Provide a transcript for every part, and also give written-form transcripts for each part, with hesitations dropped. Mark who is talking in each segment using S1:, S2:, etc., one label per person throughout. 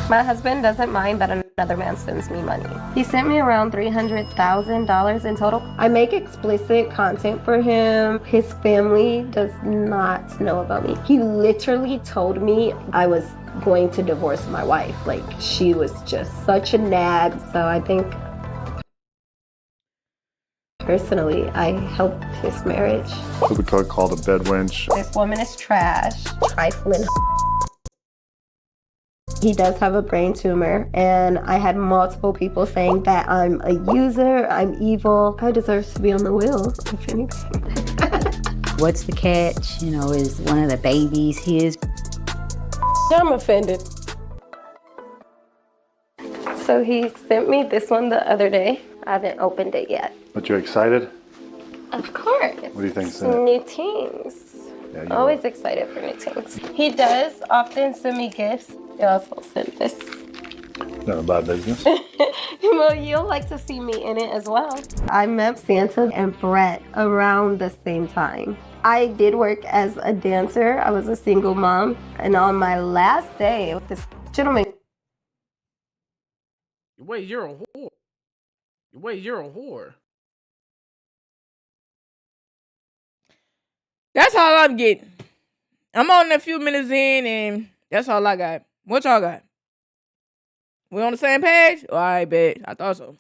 S1: My husband doesn't mind that another man sends me money. He sent me around $300,000 in total. I make explicit content for him. His family does not know about me. He literally told me I was going to divorce my wife. Like, she was just such a nag. So I think personally, I helped his marriage.
S2: What we called a bed wench.
S1: This woman is trash, trifling. He does have a brain tumor, and I had multiple people saying that I'm a user, I'm evil. I deserve to be on the wheel, if anything.
S3: What's the catch? You know, is one of the babies his?
S1: I'm offended. So he sent me this one the other day. I haven't opened it yet.
S2: But you're excited?
S1: Of course.
S2: What do you think's in it?
S1: New things.
S2: Yeah,
S1: Always excited for new things. He does often send me gifts. He also sent this.
S2: None of my business.
S1: Well, you'll like to see me in it as well. I met Santa and Brett around the same time. I did work as a dancer. I was a single mom. And on my last day, this gentleman.
S4: Wait, you're a whore. Wait, you're a whore. That's all I'm getting. I'm on a few minutes in, and that's all I got. What y'all got? We on the same page? Oh, I bet. I thought so.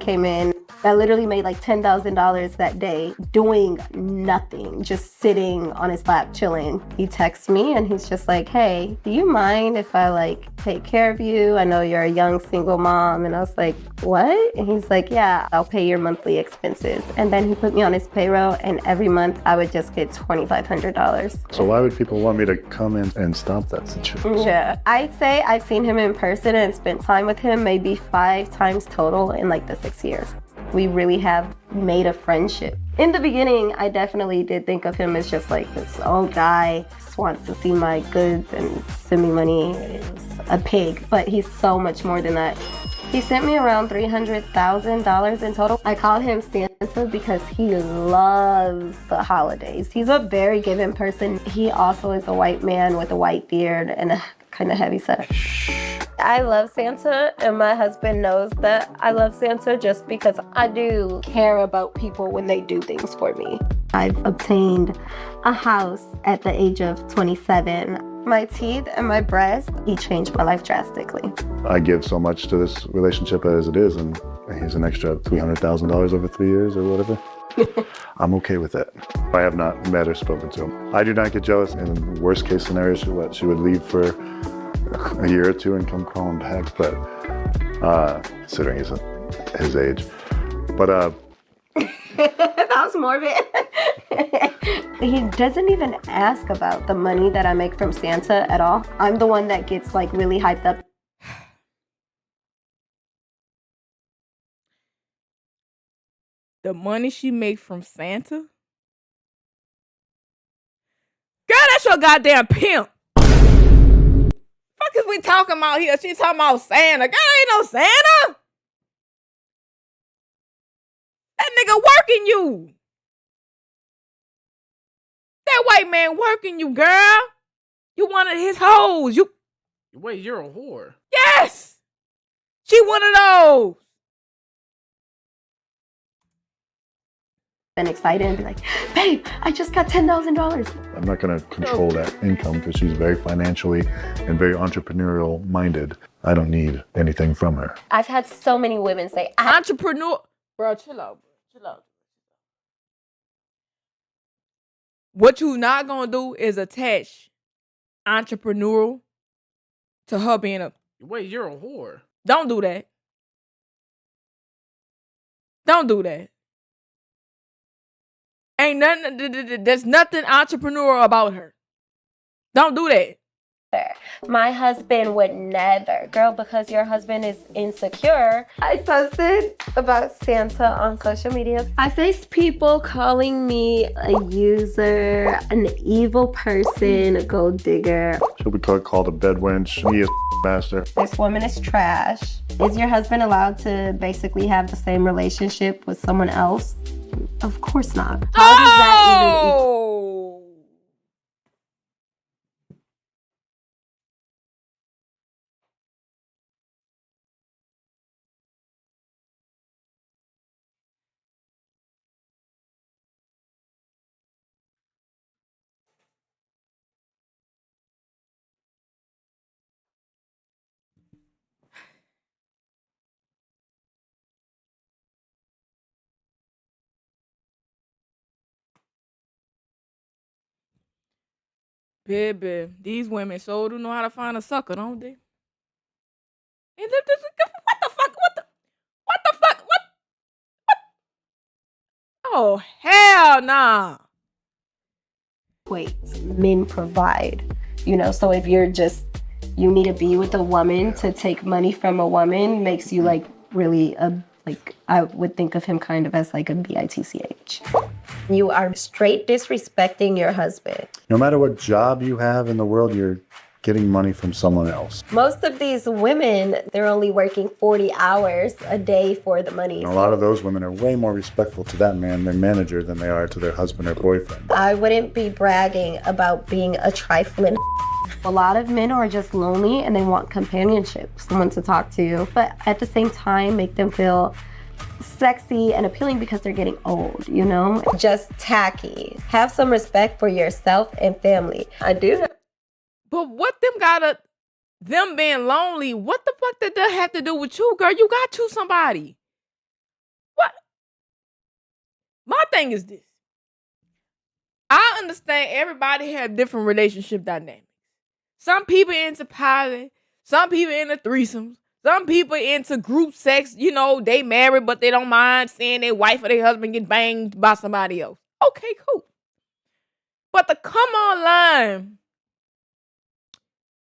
S1: Came in that literally made like $10,000 that day doing nothing, just sitting on his lap chilling. He texts me and he's just like, hey, do you mind if I like take care of you? I know you're a young single mom. And I was like, what? And he's like, yeah, I'll pay your monthly expenses. And then he put me on his payroll, and every month I would just get $2,500.
S2: So why would people want me to come in and stop that situation?
S1: Yeah, I'd say I've seen him in person and spent time with him maybe 5 times total in like the 6 years. We really have made a friendship. In the beginning, I definitely did think of him as just like this old guy, just wants to see my goods and send me money. It's a pig, but he's so much more than that. He sent me around $300,000 in total. I call him Santa because he loves the holidays. He's a very giving person. He also is a white man with a white beard and a kind of heavy set. I love Santa, and my husband knows that I love Santa just because I do care about people when they do things for me. I've obtained a house at the age of 27. My teeth and my breasts, he changed my life drastically.
S2: I give so much to this relationship as it is, and here's an extra $300,000 over 3 years or whatever. I'm okay with that. I have not met or spoken to him. I do not get jealous. In the worst case scenario, she would leave for a year or two and come crawling back, but considering his age. But
S1: that was morbid. He doesn't even ask about the money that I make from Santa at all. I'm the one that gets like really hyped up.
S4: The money she make from Santa? Girl, that's your goddamn pimp. Fuck is we talking about here? She talking about Santa. Girl, ain't no Santa. That nigga working you. That white man working you, girl. You one of his hoes. You. Wait, you're a whore. Yes. She one of those.
S1: And excited and be like, babe, I just got $10,000.
S2: I'm not going to control that income because she's very financially and very entrepreneurial minded. I don't need anything from her.
S1: I've had so many women say,
S4: Entrepreneur. Bro, chill out. Chill out. What you not going to do is attach entrepreneurial to her being a... Wait, you're a whore. Don't do that. Don't do that. Ain't nothing, there's nothing entrepreneurial about her. Don't do that.
S1: My husband would never. Girl, because your husband is insecure. I posted about Santa on social media. I faced people calling me a user, an evil person, a gold digger.
S2: She'll be called a bed wench. He is master.
S1: This woman is trash. Is your husband allowed to basically have the same relationship with someone else? Of course not. How does that even...
S4: Baby, these women so do know how to find a sucker, don't they? And what the fuck? What the fuck? What? Oh, hell nah.
S1: Wait, men provide, so if you need to be with a woman to take money from a woman makes you like really I would think of him kind of as like a bitch. You are straight disrespecting your husband.
S2: No matter what job you have in the world, you're getting money from someone else.
S1: Most of these women, they're only working 40 hours a day for the money.
S2: And a lot of those women are way more respectful to that man, their manager, than they are to their husband or boyfriend.
S1: I wouldn't be bragging about being a trifling. A lot of men are just lonely and they want companionship, someone to talk to, but at the same time make them feel sexy and appealing because they're getting old, Just tacky. Have some respect for yourself and family. I do.
S4: But what them being lonely, what the fuck did that have to do with you, girl? You got you somebody. What? My thing is this. I understand everybody have different relationship dynamics. Some people into poly, some people into threesomes, some people into group sex. They married, but they don't mind seeing their wife or their husband get banged by somebody else. Okay, cool. But to come online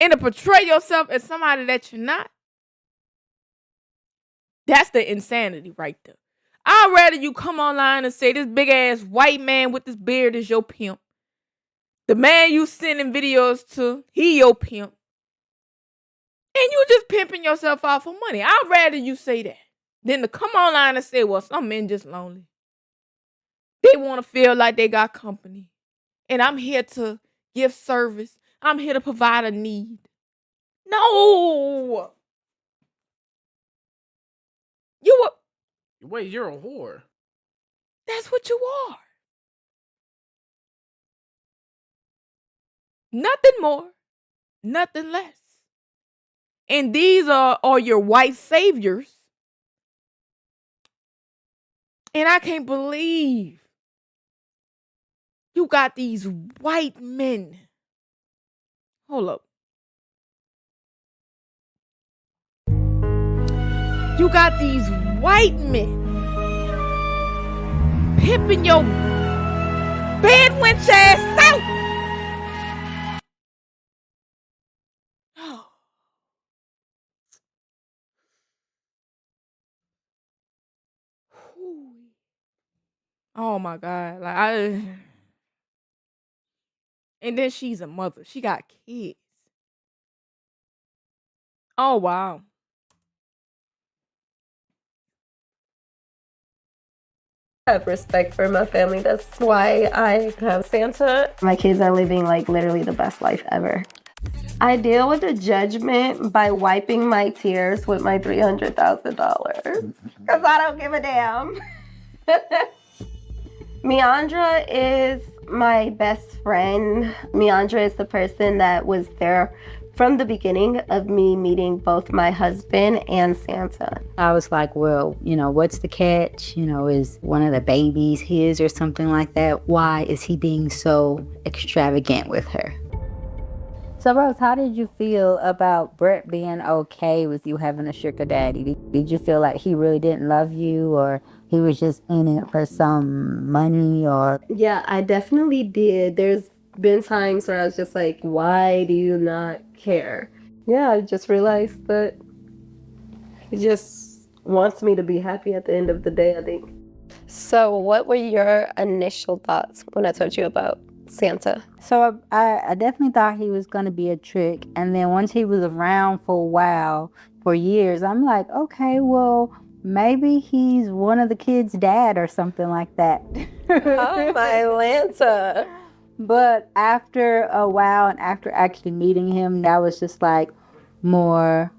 S4: and to portray yourself as somebody that you're not, that's the insanity right there. I'd rather you come online and say this big ass white man with this beard is your pimp. The man you sending videos to, he your pimp. And you just pimping yourself out for money. I'd rather you say that than to come online and say, well, some men just lonely. They want to feel like they got company. And I'm here to give service. I'm here to provide a need. No.
S5: Wait, you're a whore.
S4: That's what you are. Nothing more, nothing less. And these are your white saviors. And I can't believe you got these white men. Hold up. You got these white men pimping your bedwench ass out. Oh my God. And then she's a mother. She got kids. Oh wow.
S1: I have respect for my family. That's why I have Santa. My kids are living like literally the best life ever. I deal with the judgment by wiping my tears with my $300,000 because I don't give a damn. Meandra is my best friend. Meandra is the person that was there from the beginning of me meeting both my husband and Santa.
S3: I was like, well, what's the catch? Is one of the babies his or something like that? Why is he being so extravagant with her? So, Rose, how did you feel about Brett being okay with you having a sugar daddy? Did you feel like he really didn't love you, or he was just in it for some money, or?
S1: Yeah, I definitely did. There's been times where I was just like, why do you not care? Yeah, I just realized that he just wants me to be happy at the end of the day, I think. So what were your initial thoughts when I told you about Santa?
S3: So I definitely thought he was going to be a trick. And then once he was around for a while, for years, I'm like, okay, well, maybe he's one of the kids' dad or something like that.
S1: Oh, my Lanta.
S3: But after a while and after actually meeting him, that was just like more,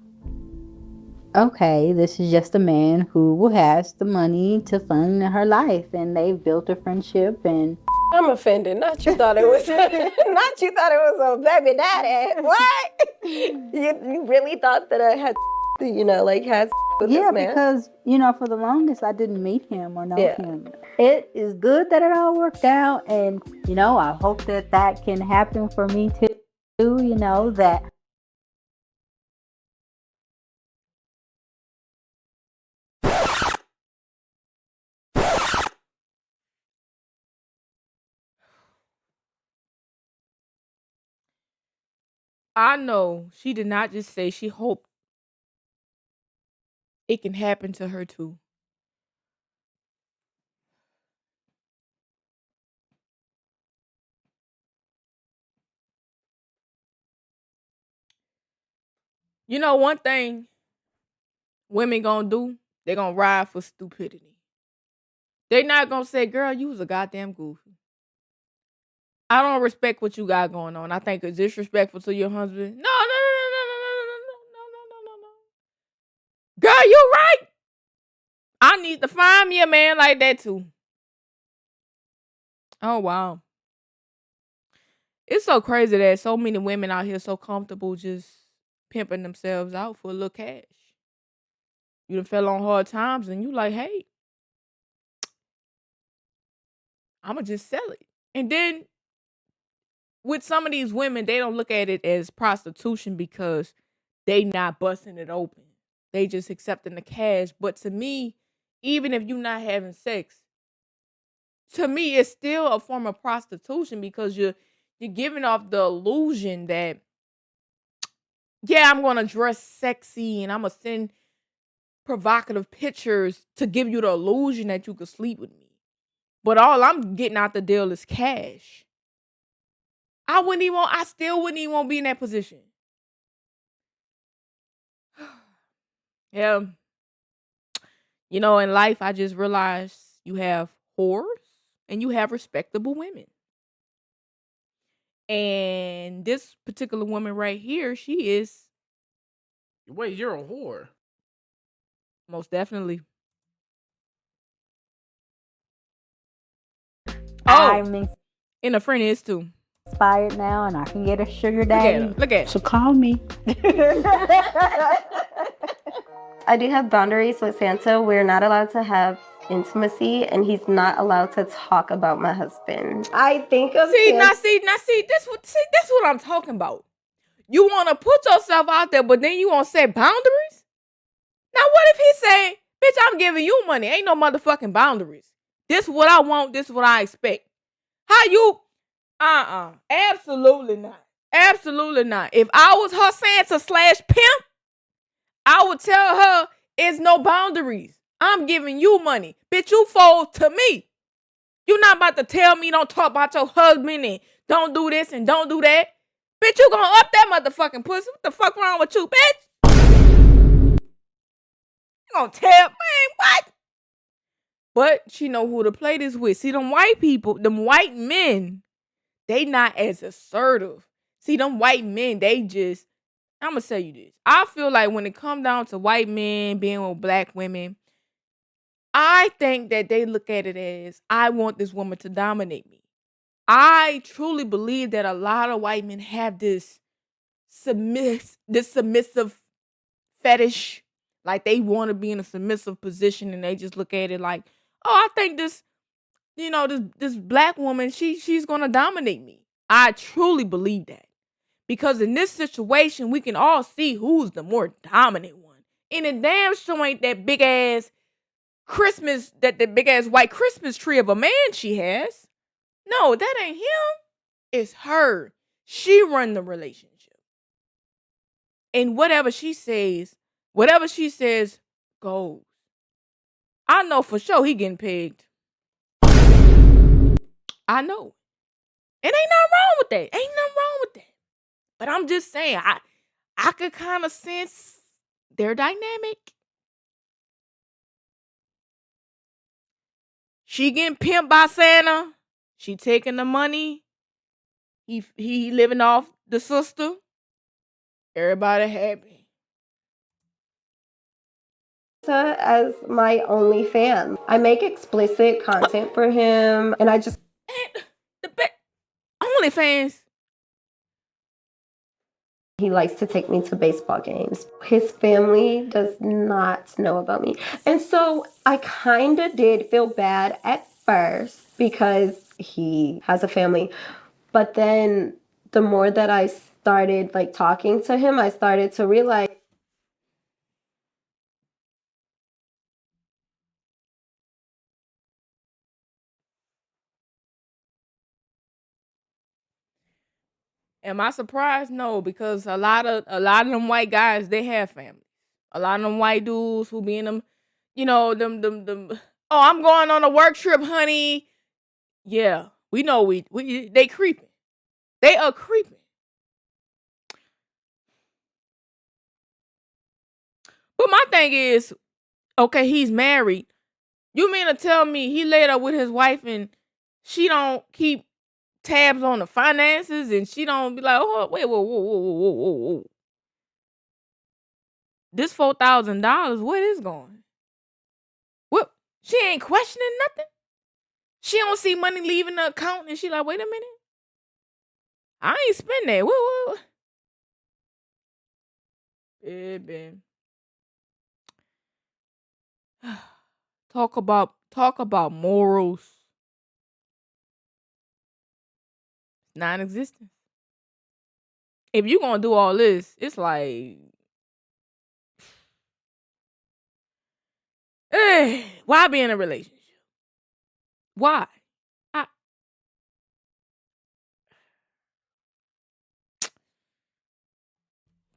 S3: okay, this is just a man who has the money to fund her life. And they've built a friendship and...
S1: I'm offended. Not you thought it was a baby daddy. What? You really thought that I had, had with
S3: Yeah,
S1: this man.
S3: because, for the longest, I didn't meet him or know
S1: Yeah.
S3: him. It is good that it all worked out. And, I hope that can happen for me too, that.
S4: I know she did not just say she hoped it can happen to her too. You know one thing women gonna do? They gonna ride for stupidity. They not gonna say, girl, you was a goddamn goofy. I don't respect what you got going on. I think it's disrespectful to your husband. No, no, no, no, no, no, no, no, no, no, no, no, no. Girl, you right. I need to find me a man like that too. Oh wow. It's so crazy that so many women out here so comfortable just pimping themselves out for a little cash. You done fell on hard times and you like, hey, I'ma just sell it. And then with some of these women, they don't look at it as prostitution because they not busting it open. They just accepting the cash. But to me, even if you're not having sex, to me, it's still a form of prostitution because you're giving off the illusion that, yeah, I'm gonna dress sexy and I'm gonna send provocative pictures to give you the illusion that you could sleep with me. But all I'm getting out the deal is cash. I still wouldn't even want to be in that position. Yeah. In life, I just realized you have whores and you have respectable women. And this particular woman right here, she is
S5: Wait, you're a whore.
S4: most definitely.
S3: I'm
S4: And a friend is too.
S3: inspired now and I can get a sugar
S4: Look at
S3: daddy.
S4: her. Look at her.
S3: So call me.
S1: I do have boundaries with Santa. We're not allowed to have intimacy, and he's not allowed to talk about my husband. I think of
S4: See,
S1: him.
S4: That's what I'm talking about. You want to put yourself out there, but then you want to set boundaries? Now, what if he say, bitch, I'm giving you money. Ain't no motherfucking boundaries. This is what I want. This is what I expect. How you? Absolutely not. Absolutely not. If I was her Santa/pimp, I would tell her it's no boundaries. I'm giving you money. Bitch, you fold to me. You're not about to tell me don't talk about your husband and don't do this and don't do that. Bitch, you gonna up that motherfucking pussy. What the fuck wrong with you, bitch? You gonna tell, man, what? But she know who to play this with. See, them white people, them white men, they not as assertive. See, them white men, they just, I'm gonna tell you this. I feel like when it come down to white men being with black women, I think that they look at it as, I want this woman to dominate me. I truly believe that a lot of white men have this submissive fetish. Like they want to be in a submissive position and they just look at it like, oh, I think this black woman, she's gonna dominate me. I truly believe that. Because in this situation, we can all see who's the more dominant one. And it damn sure ain't that big ass the big ass white Christmas tree of a man she has. No, that ain't him. It's her. She run the relationship. And whatever she says goes. I know for sure he getting pegged. I know. And ain't nothing wrong with that. Ain't nothing wrong with that. But I'm just saying, I could kind of sense their dynamic. She getting pimped by Santa. She taking the money. He living off the sister. Everybody happy.
S1: As my only fan. I make explicit content for him, and I just
S4: And the OnlyFans.
S1: He likes to take me to baseball games. His family does not know about me. And so I kind of did feel bad at first because he has a family. But then the more that I started like talking to him, I started to realize
S4: Am I surprised? No, because a lot of them white guys, they have families. A lot of them white dudes who be in them, them. Oh, I'm going on a work trip, honey. Yeah, we know they creeping. They are creeping. But my thing is, okay, he's married. You mean to tell me he laid up with his wife and she don't keep tabs on the finances and she don't be like, oh wait, whoa, whoa, whoa, whoa, whoa, whoa, whoa. This $4,000, where is going? What? She ain't questioning nothing. She don't see money leaving the account and she like, wait a minute. I ain't spend that. Whoa. Baby. Talk about morals. Non-existent. If you gonna do all this, it's like, why be in a relationship? Why? I,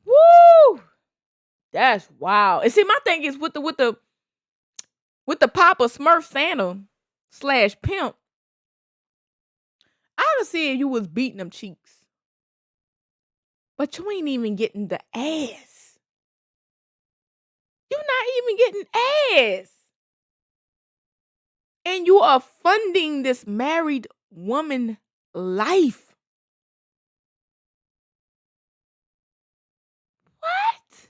S4: woo! That's wild. And see, my thing is with the Papa Smurf Santa / Pimp. I would see if you was beating them cheeks, but you ain't even getting the ass. You're not even getting ass. And you are funding this married woman life. What?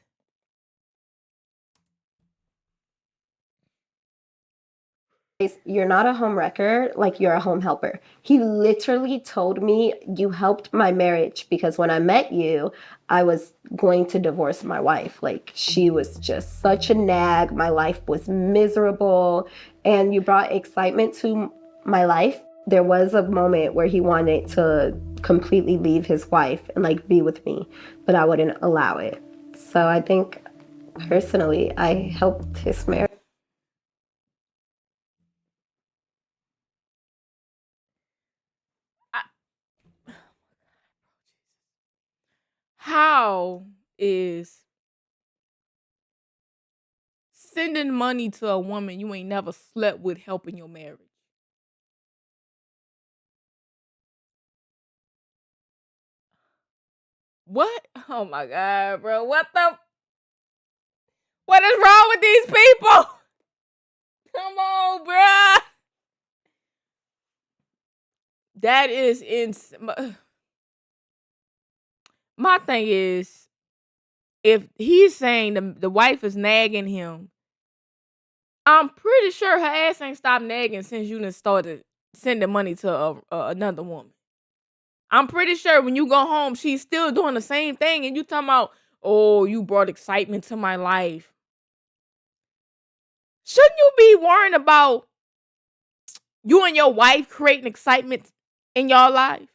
S1: you're not a home wrecker, like you're a home helper. He literally told me, you helped my marriage because when I met you, I was going to divorce my wife. Like she was just such a nag. My life was miserable and you brought excitement to my life. There was a moment where he wanted to completely leave his wife and like be with me, but I wouldn't allow it. So I think personally, I helped his marriage.
S4: How is sending money to a woman you ain't never slept with helping your marriage? What? Oh my God, bro. What is wrong with these people? Come on, bruh. That is my thing is, if he's saying the wife is nagging him, I'm pretty sure her ass ain't stopped nagging since you done started sending money to another woman. I'm pretty sure when you go home, she's still doing the same thing, and you talking about, oh, you brought excitement to my life. Shouldn't you be worrying about you and your wife creating excitement in your life?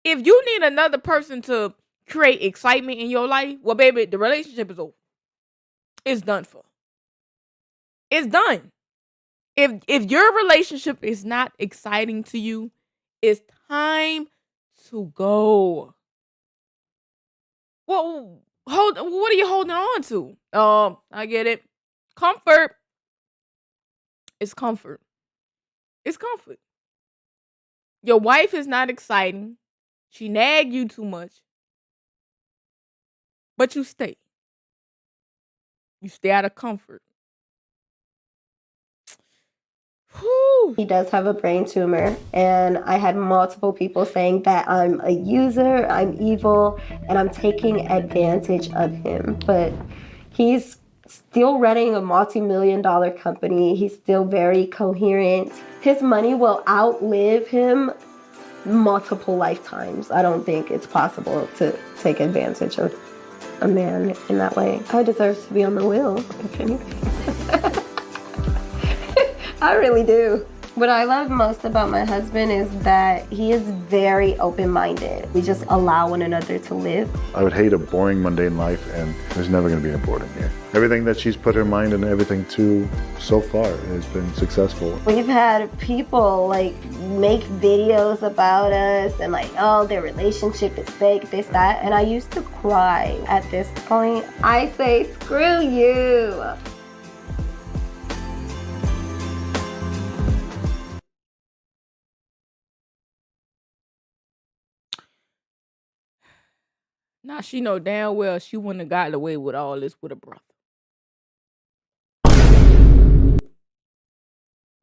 S4: If you need another person to create excitement in your life, well, baby, the relationship is over. It's done for. It's done. If your relationship is not exciting to you, it's time to go. Well, what are you holding on to? I get it. Comfort. It's comfort. It's comfort. Your wife is not exciting. She nagged you too much. But you stay. You stay out of comfort. Whew.
S1: He does have a brain tumor, and I had multiple people saying that I'm a user, I'm evil, and I'm taking advantage of him. But he's still running a multi-million-dollar company. He's still very coherent. His money will outlive him multiple lifetimes. I don't think it's possible to take advantage of a man in that way. I deserve to be on the wheel, if anything. I really do. What I love most about my husband is that he is very open-minded. We just allow one another to live.
S2: I would hate a boring, mundane life, and there's never going to be a boredom here. Everything that she's put her mind and everything to so far has been successful.
S1: We've had people like make videos about us and like, oh, their relationship is fake, this, that. And I used to cry at this point. I say, screw you.
S4: Now she know damn well she wouldn't have gotten away with all this with a brother.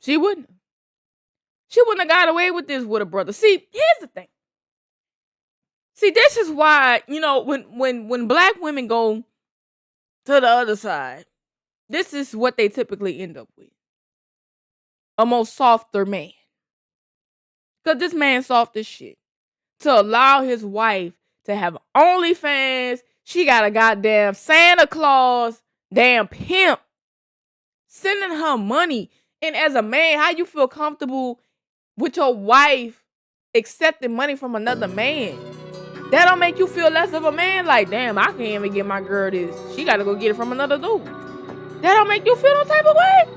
S4: She wouldn't. She wouldn't have got away with this with a brother. See, here's the thing. See, this is why, you know, when black women go to the other side, this is what they typically end up with. A more softer man. Because this man's soft as shit. To allow his wife to have OnlyFans, she got a goddamn Santa Claus, damn pimp, sending her money. And as a man, how you feel comfortable with your wife accepting money from another man? That don't make you feel less of a man? Like, damn, I can't even get my girl this. She got to go get it from another dude. That don't make you feel no type of way?